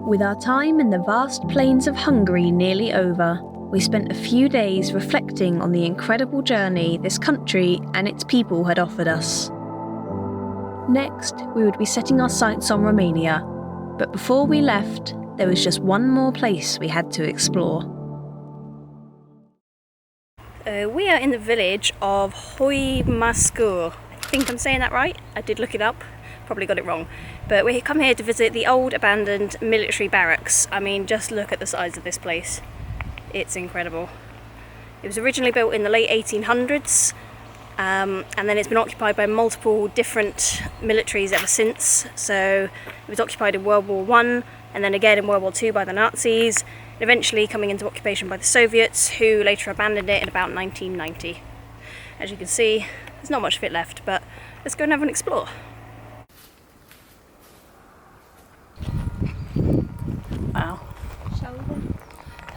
With our time in the vast plains of Hungary nearly over, we spent a few days reflecting on the incredible journey this country and its people had offered us. Next, we would be setting our sights on Romania, but before we left, there was just one more place we had to explore. We are in the village of Hortobagy. I think I'm saying that right. I did look it up, probably got it wrong. But we come here to visit the old abandoned military barracks. I mean, just look at the size of this place. It's incredible. It was originally built in the late 1800s, and then it's been occupied by multiple different militaries ever since. So it was occupied in World War I, and then again in World War II by the Nazis, and eventually coming into occupation by the Soviets, who later abandoned it in about 1990. As you can see, there's not much of it left, but let's go and have an explore. Wow. Shall we?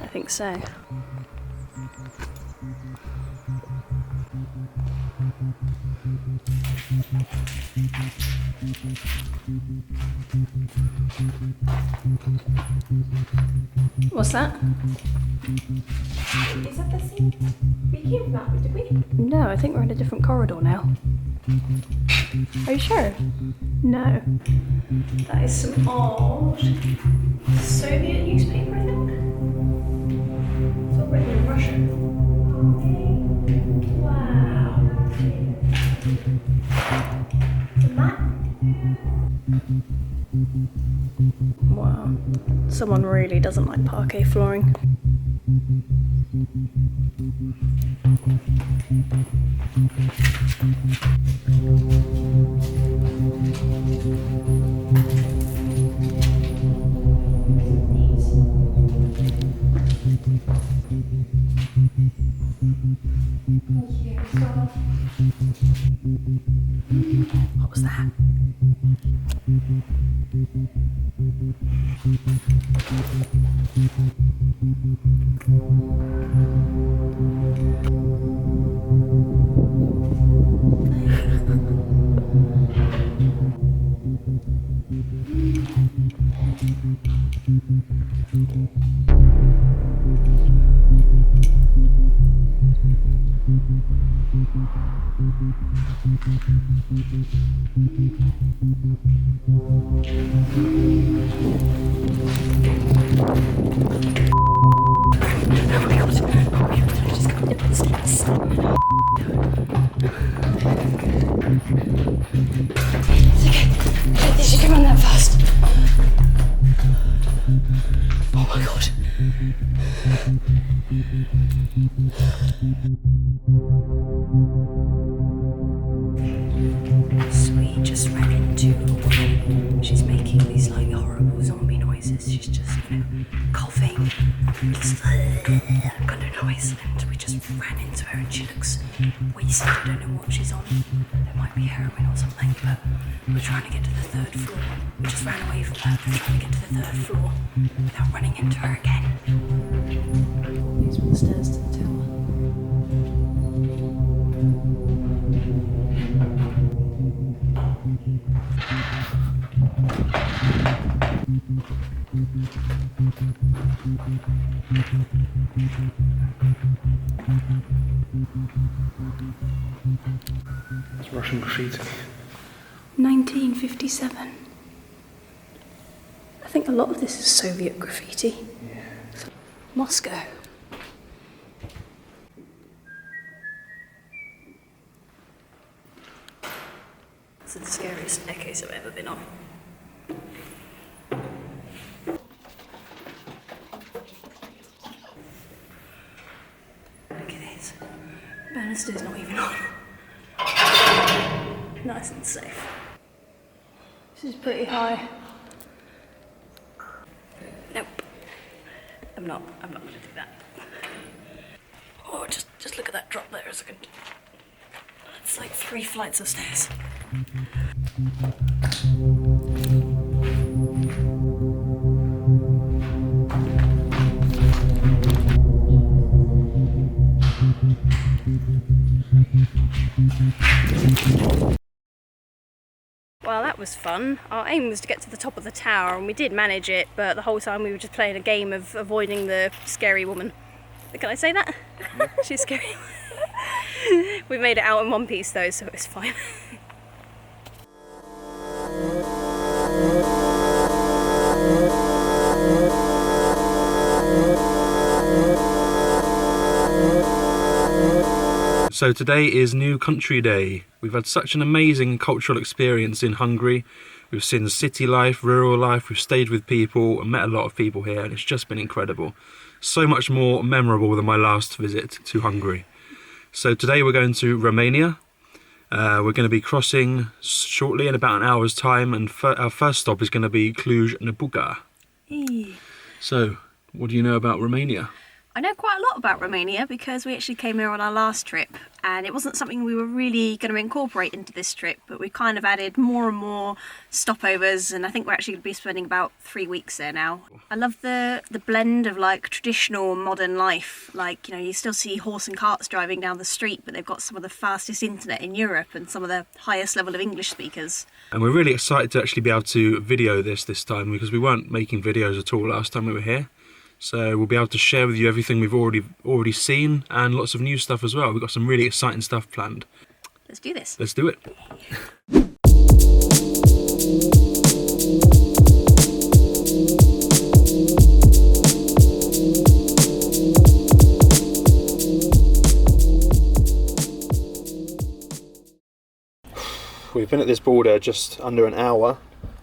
I think so. What's that? Is that the same? We came from that, did we? No, I think we're in a different corridor now. Are you sure? No. That is some old Soviet newspaper, I think. It's all written in Russian. Wow. The map? Wow. Someone really doesn't like parquet flooring. What was that? Sweet just ran into a woman. She's making these like horrible zombie noises. She's just, coughing, just kind of noise, and we just ran into her and she looks wasted. I don't know what she's on. There might be heroin or something, but we're trying to get to the third floor. We just ran away from her. We're trying to get to the third floor without running into her again. These were the stairs to the tower. It's Russian graffiti. 1957. I think a lot of this is Soviet graffiti. Yeah. Moscow. It's the scariest staircase I've ever been on. Look at this. Banister's not even on. Nice and safe. This is pretty high. Nope. I'm not gonna do that. Oh, just look at that drop there a second. It's like 3 flights of stairs. Well, that was fun. Our aim was to get to the top of the tower, and we did manage it, but the whole time we were just playing a game of avoiding the scary woman. Can I say that? Yeah. She's scary. We made it out in one piece though, so it was fine. So today is New Country Day. We've had such an amazing cultural experience in Hungary. We've seen city life, rural life, we've stayed with people and met a lot of people here, and it's just been incredible. So much more memorable than my last visit to Hungary. So today we're going to Romania. We're going to be crossing shortly in about an hour's time, and our first stop is going to be Cluj Napoca. So, what do you know about Romania? I know quite a lot about Romania because we actually came here on our last trip, and it wasn't something we were really going to incorporate into this trip, but we kind of added more and more stopovers, and I think we're actually going to be spending about 3 weeks there now. I love the blend of like traditional and modern life. Like, you know, you still see horse and carts driving down the street, but they've got some of the fastest internet in Europe and some of the highest level of English speakers. And we're really excited to actually be able to video this time, because we weren't making videos at all last time we were here. So we'll be able to share with you everything we've already seen, and lots of new stuff as well. We've got some really exciting stuff planned. Let's do this. Let's do it. We've been at this border just under an hour.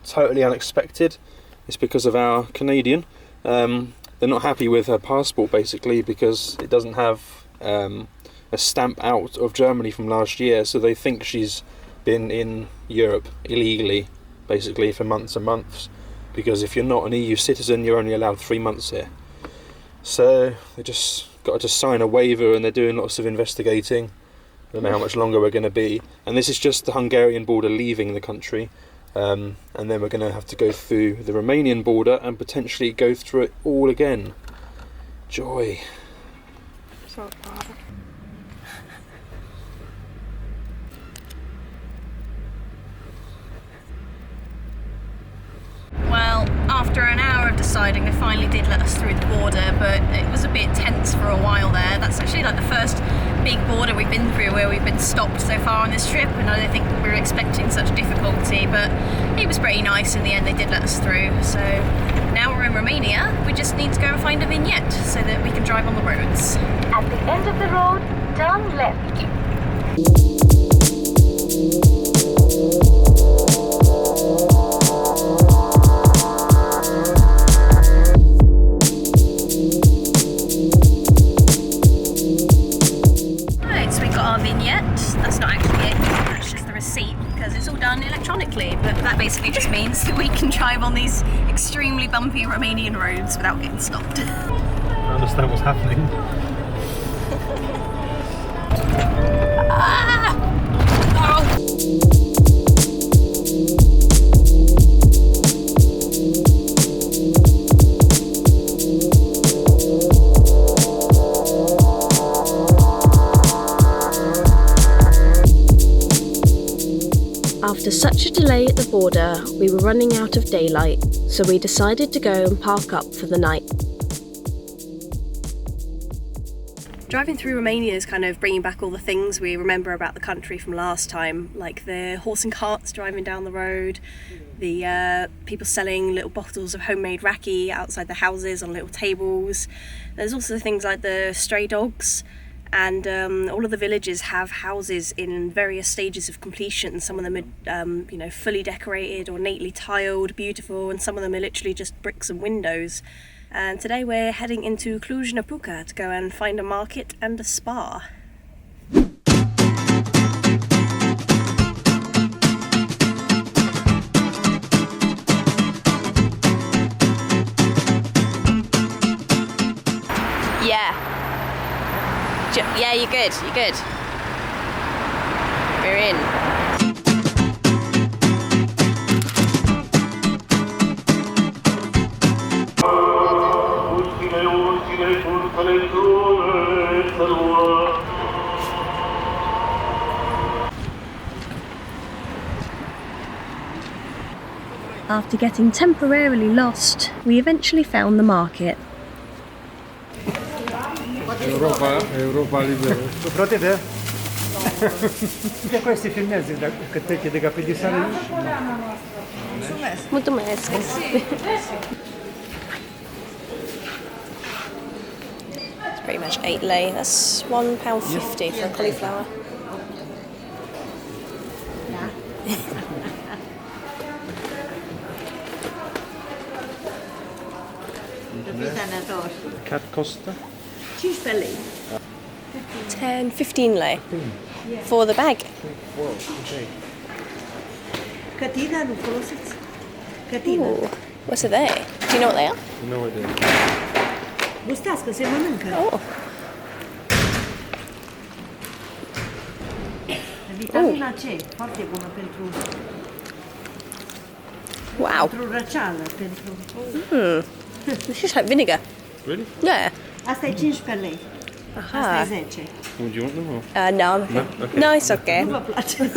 Totally unexpected. It's because of our Canadian. They're not happy with her passport basically because it doesn't have a stamp out of Germany from last year, so they think she's been in Europe illegally basically for months and months, because if you're not an EU citizen you're only allowed 3 months here. So they just got to sign a waiver, and they're doing lots of investigating. I don't know how much longer we're going to be, and this is just the Hungarian border leaving the country. And then we're going to have to go through the Romanian border and potentially go through it all again. Joy. So proud. Well, after an hour of deciding, they finally did let us through the border, but it was a bit tense for a while there. That's actually like the first big border we've been through where we've been stopped so far on this trip, and I don't think we were expecting such difficulty, but it was pretty nice in the end. They did let us through. So now we're in Romania. We just need to go and find a vignette so that we can drive on the roads. At the end of the road, turn left. That's not actually it, that's just the receipt, because it's all done electronically, but that basically just means that we can drive on these extremely bumpy Romanian roads without getting stopped. I understand what's happening. After such a delay at the border, we were running out of daylight, so we decided to go and park up for the night. Driving through Romania is kind of bringing back all the things we remember about the country from last time, like the horse and carts driving down the road, the people selling little bottles of homemade raki outside the houses on little tables. There's also things like the stray dogs, and all of the villages have houses in various stages of completion. Some of them are fully decorated or neatly tiled, beautiful, and some of them are literally just bricks and windows. And today we're heading into Cluj Napoca to go and find a market and a spa. Yeah, you're good, you're good. We're in. After getting temporarily lost, we eventually found the market. Europa libera. Protete? Tutti questi filmesi che te chiedi capi di sale. Molto mesco. It's pretty much 8 lei. That's £1.50 for a cauliflower. Cat costa? 10, 15 lei for the bag. Whoa, okay. Catina, nu folosiți? Catina. Ooh, what's it there? Do you know what they are? No idea. Gustați că se mănâncă. Oh, Vitamina C, foarte bună pentru wow. răceală, pentru... It's just like vinegar. Really? Yeah. Asta e 15 lei. Asta Aha. e 10. Would you want them or? No, I'm okay. No? Okay. No, it's okay. Nu vă place.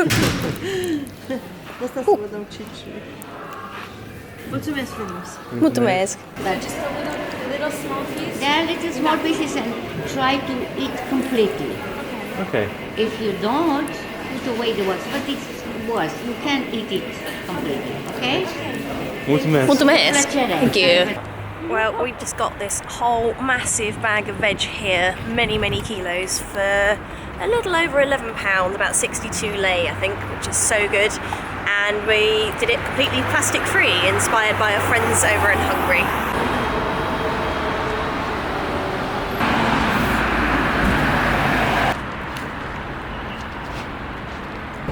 Asta să vă dau 5 lei. Mulțumesc frumos. Mulțumesc. Little small piece. There are little small pieces and try to eat completely. Okay. If you don't, put away the worst. But it's worse. You can't eat it completely. Okay? Mulțumesc. Plăcere. Thank you. Well, we've just got this whole massive bag of veg here, many kilos, for a little over £11, about 62 lei, I think, which is so good. And we did it completely plastic free, inspired by our friends over in Hungary.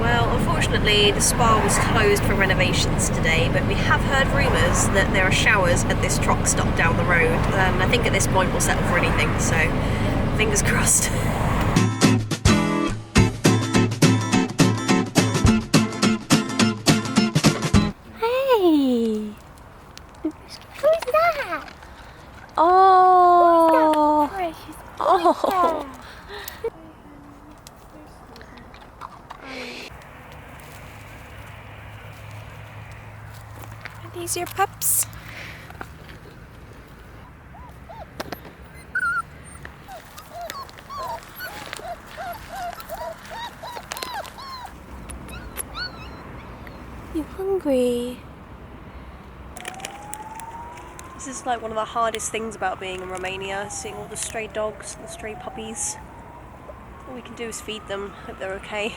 Well, unfortunately, the spa was closed for renovations today, but we have heard rumours that there are showers at this truck stop down the road. I think at this point we'll settle for anything, so fingers crossed. Hey! Who's that? Oh! Precious. Oh! Are these your pups? You hungry? This is like one of the hardest things about being in Romania, seeing all the stray dogs and the stray puppies. All we can do is feed them, hope they're okay.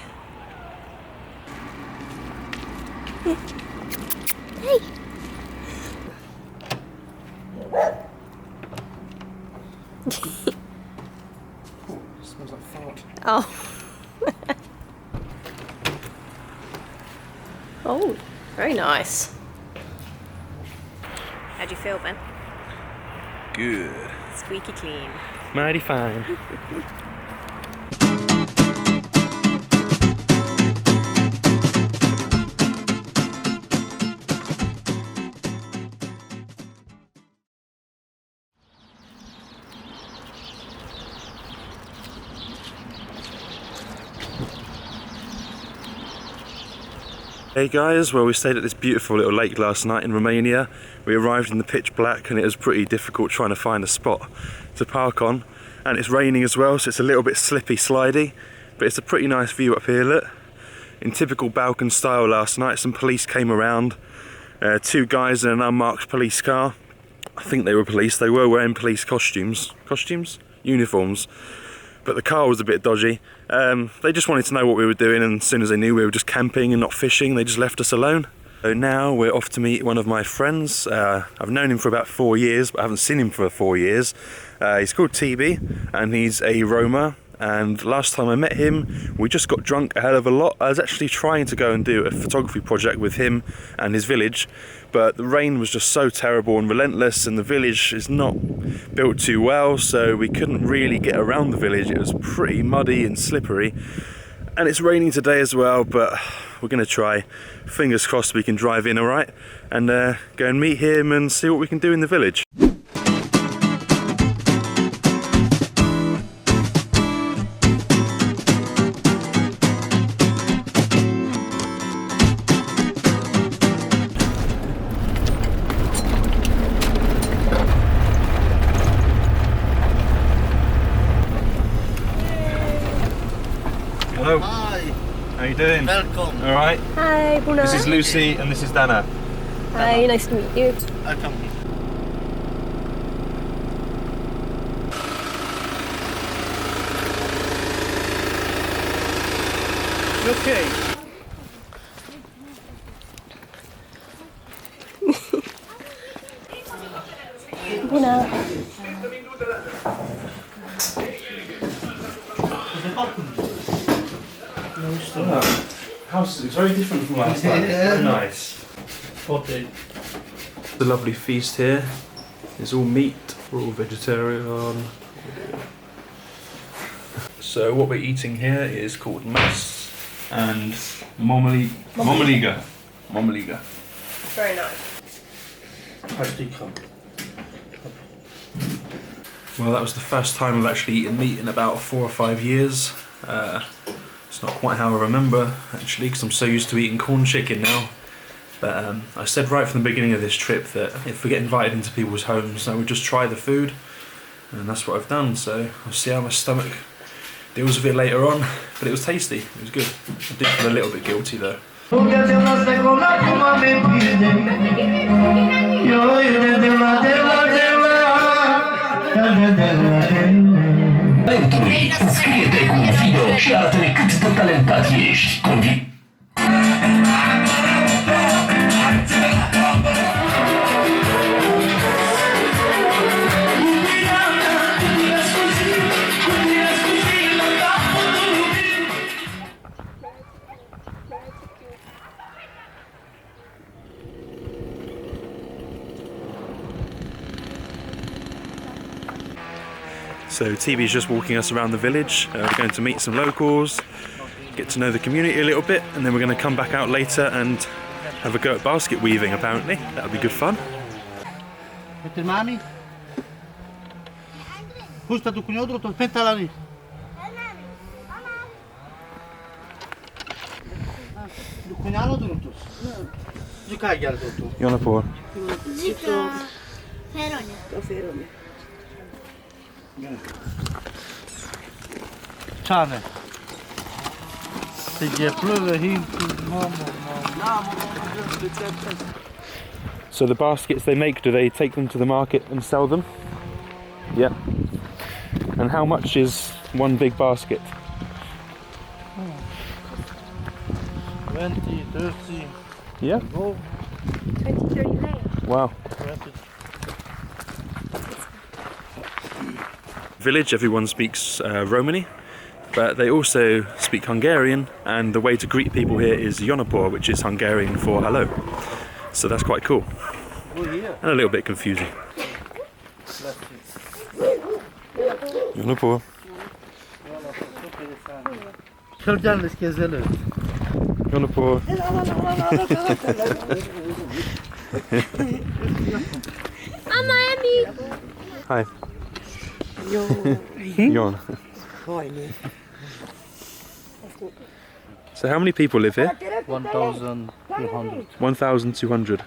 Hey! Smells like fart. Oh. Oh, very nice. How do you feel, Ben? Good. Squeaky clean. Mighty fine. Hey guys, well we stayed at this beautiful little lake last night in Romania. We arrived in the pitch black and it was pretty difficult trying to find a spot to park on, and it's raining as well, so it's a little bit slippy slidey, but it's a pretty nice view up here. Look, in typical Balkan style last night some police came around, 2 guys in an unmarked police car. I think they were police, they were wearing police uniforms, but the car was a bit dodgy. They just wanted to know what we were doing, and as soon as they knew we were just camping and not fishing, they just left us alone. So now we're off to meet one of my friends. I've known him for about 4 years, but I haven't seen him for 4 years. He's called TB, and he's a Roma. And last time I met him, we just got drunk a hell of a lot. I was actually trying to go and do a photography project with him and his village, but the rain was just so terrible and relentless, and the village is not built too well, so we couldn't really get around the village. It was pretty muddy and slippery, and it's raining today as well, but we're going to try. Fingers crossed we can drive in alright, and go and meet him and see what we can do in the village. doing? Welcome. All right. Hi, bună. This is Lucy and this is Dana. Hi, nice to meet you. Welcome. Okay. Bună. House is very different from last time. Very nice. The lovely feast here. It's all meat. We're all vegetarian. So what we're eating here is called mas and momoliga. Very nice. Well, that was the first time I've actually eaten meat in about 4 or 5 years. It's not quite how I remember, actually, because I'm so used to eating corn chicken now. But I said right from the beginning of this trip that if we get invited into people's homes, I would just try the food. And that's what I've done, so I'll see how my stomach deals with it later on. But it was tasty, it was good. I did feel a little bit guilty though. Scriete confido și arată-ne cât de talentat ești. So TV's just walking us around the village. We're going to meet some locals, get to know the community a little bit, and then we're going to come back out later and have a go at basket weaving apparently. That'll be good fun. Peter mami? Pusta tu kunjodru to pentalani. Du kunjalo drutus. Zika gel drutu. Jonapur. Zika Ferone. Čane. So the baskets they make, do they take them to the market and sell them? Yeah. And how much is one big basket? 20, 30. Yeah. 20, 30 lei. Wow. Village, everyone speaks Romani, but they also speak Hungarian, and the way to greet people here is Jonapor, which is Hungarian for hello. So that's quite cool. And a little bit confusing. Jonapor. Jonapor. Mama, Emmy. Hi. Jon. So how many people live here? 1,200. 1,200.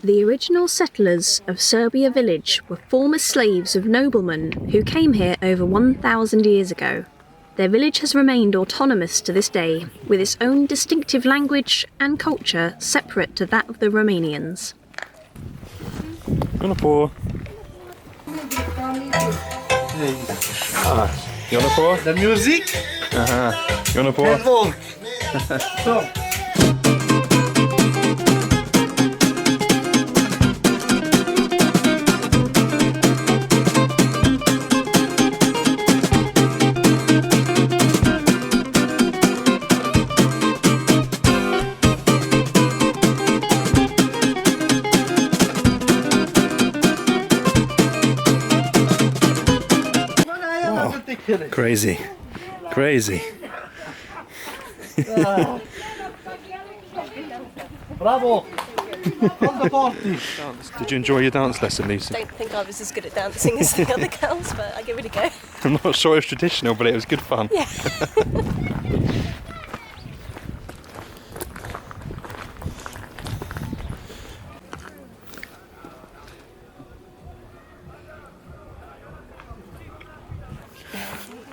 The original settlers of Serbia village were former slaves of noblemen who came here over 1,000 years ago. Their village has remained autonomous to this day, with its own distinctive language and culture separate to that of the Romanians. Jonapor. Jonapor. The music? Jonapor. And walk. So. Crazy. Crazy. Bravo! On the party! Did you enjoy your dance lesson, Lisa? I don't think I was as good at dancing as the other girls, but I give it a go. I'm not sure it was traditional, but it was good fun. Yeah.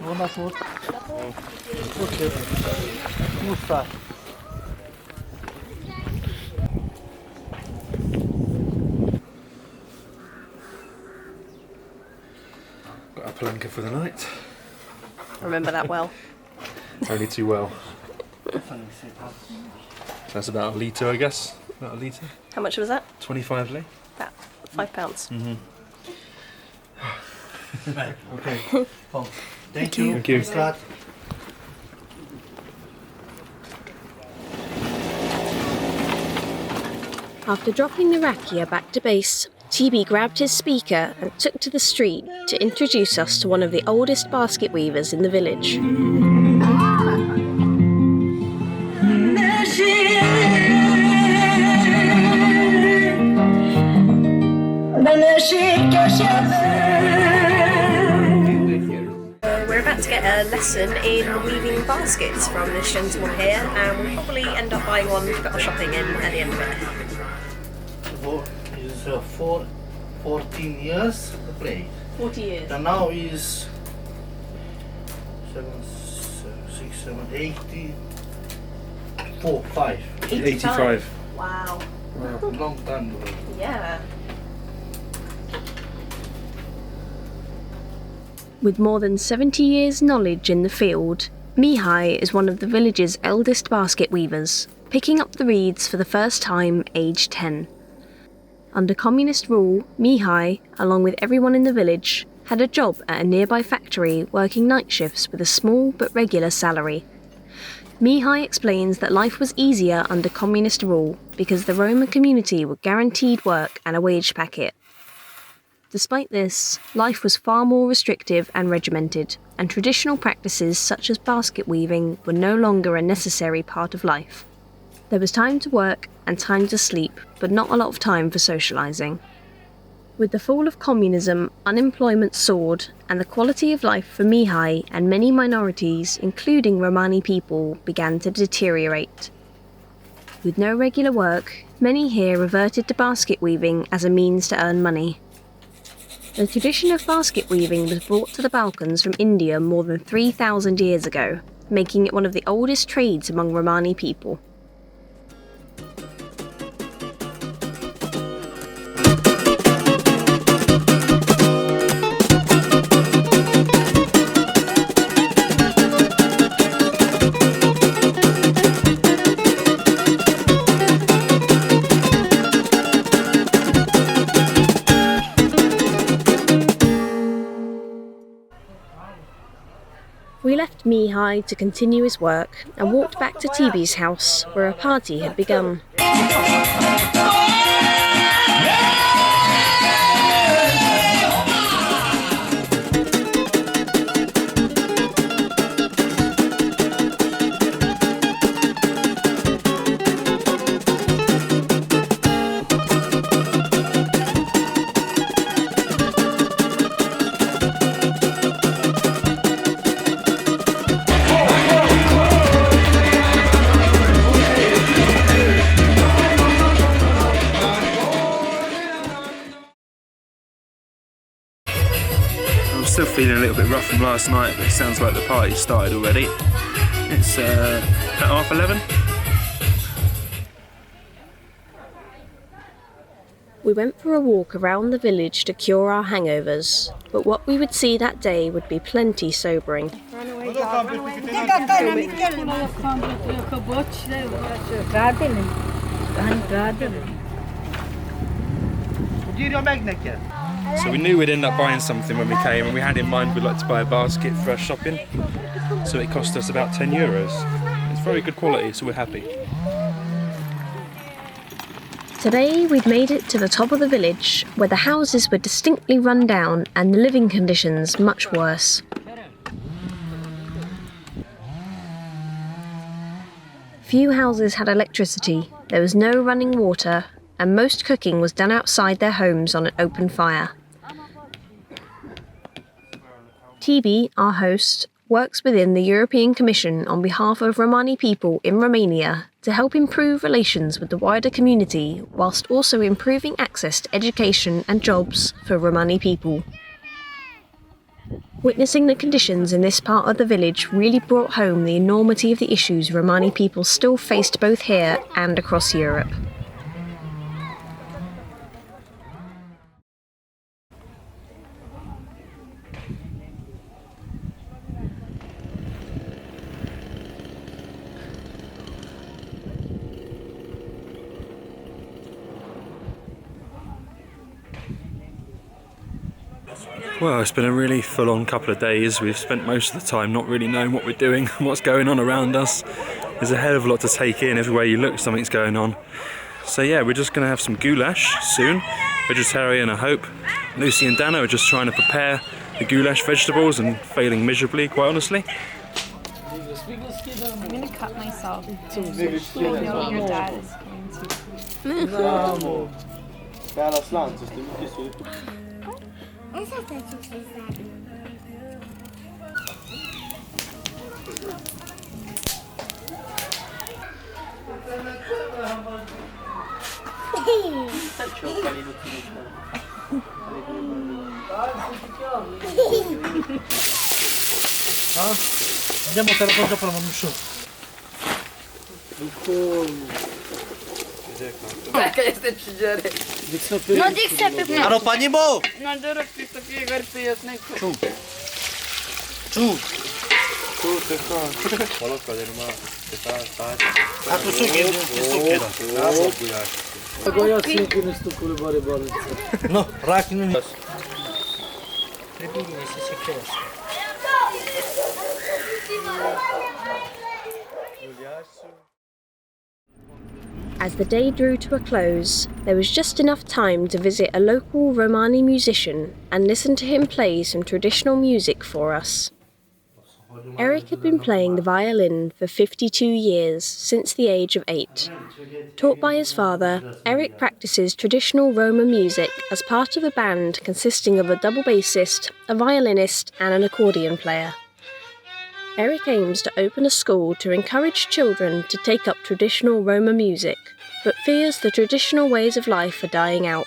Jonapor. Okay. Musta. Got a palanca for the night. I remember that well. Only too well. That's about a litre, I guess. About a litre. How much was that? 25 lei. About £5. Mm-hmm. Okay. Thank you. Thank you. Start. After dropping the rakia back to base, TB grabbed his speaker and took to the street to introduce us to one of the oldest basket weavers in the village. We're about to get a lesson in weaving baskets from this gentleman here, and we'll probably end up buying one to put our shopping in at the end of it. Is 14 years to play. 40 years. And now is 7, 6, 7, 80, 4, 5. 85. Wow. Long time ago. Yeah. With more than 70 years' knowledge in the field, Mihai is one of the village's eldest basket weavers, picking up the reeds for the first time aged 10. Under communist rule, Mihai, along with everyone in the village, had a job at a nearby factory working night shifts with a small but regular salary. Mihai explains that life was easier under communist rule because the Roma community were guaranteed work and a wage packet. Despite this, life was far more restrictive and regimented, and traditional practices such as basket weaving were no longer a necessary part of life. There was time to work and time to sleep, but not a lot of time for socialising. With the fall of communism, unemployment soared, and the quality of life for Mihai and many minorities, including Romani people, began to deteriorate. With no regular work, many here reverted to basket weaving as a means to earn money. The tradition of basket weaving was brought to the Balkans from India more than 3,000 years ago, making it one of the oldest trades among Romani people. We left Mihai to continue his work and walked back to TB's house, where a party had begun. Still feeling a little bit rough from last night, but it sounds like the party started already. It's at 11:30. We went for a walk around the village to cure our hangovers, but what we would see that day would be plenty sobering. So we knew we'd end up buying something when we came, and we had in mind we'd like to buy a basket for our shopping. So it cost us about €10. It's very good quality, so we're happy. Today we'd made it to the top of the village, where the houses were distinctly run down and the living conditions much worse. Few houses had electricity, there was no running water, and most cooking was done outside their homes on an open fire. TB, our host, works within the European Commission on behalf of Romani people in Romania to help improve relations with the wider community whilst also improving access to education and jobs for Romani people. Witnessing the conditions in this part of the village really brought home the enormity of the issues Romani people still faced both here and across Europe. Well, it's been a really full-on couple of days. We've spent most of the time not really knowing what we're doing, what's going on around us. There's a hell of a lot to take in. Everywhere you look, something's going on. So yeah, we're just going to have some goulash soon. Vegetarian, I hope. Lucy and Dana are just trying to prepare the goulash vegetables and failing miserably, quite honestly. I'm going to cut myself. I know your dad is going to. Andiamo per la cosa per la mamuscio. No dice pe Aro pani bo! No dorobci takiej garty Ču. Ču. A tu cukier, No, rakinu nie. As the day drew to a close, there was just enough time to visit a local Romani musician and listen to him play some traditional music for us. Eric had been playing the violin for 52 years, since the age of 8. Taught by his father, Eric practices traditional Roma music as part of a band consisting of a double bassist, a violinist and an accordion player. Eric aims to open a school to encourage children to take up traditional Roma music, but fears the traditional ways of life are dying out.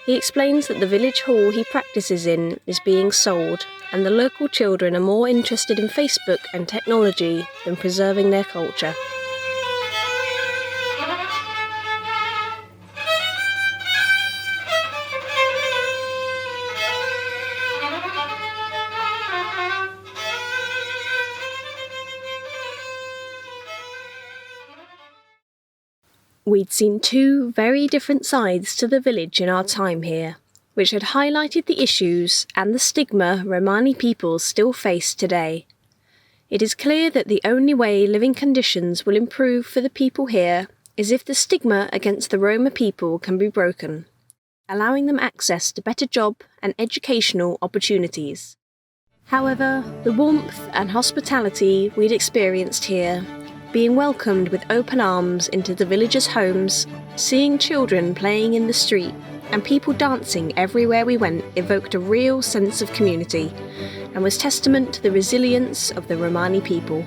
He explains that the village hall he practices in is being sold, and the local children are more interested in Facebook and technology than preserving their culture. We'd seen two very different sides to the village in our time here, which had highlighted the issues and the stigma Romani people still face today. It is clear that the only way living conditions will improve for the people here is if the stigma against the Roma people can be broken, allowing them access to better job and educational opportunities. However, the warmth and hospitality we'd experienced here, being welcomed with open arms into the villagers' homes, seeing children playing in the street, and people dancing everywhere we went evoked a real sense of community, and was testament to the resilience of the Romani people.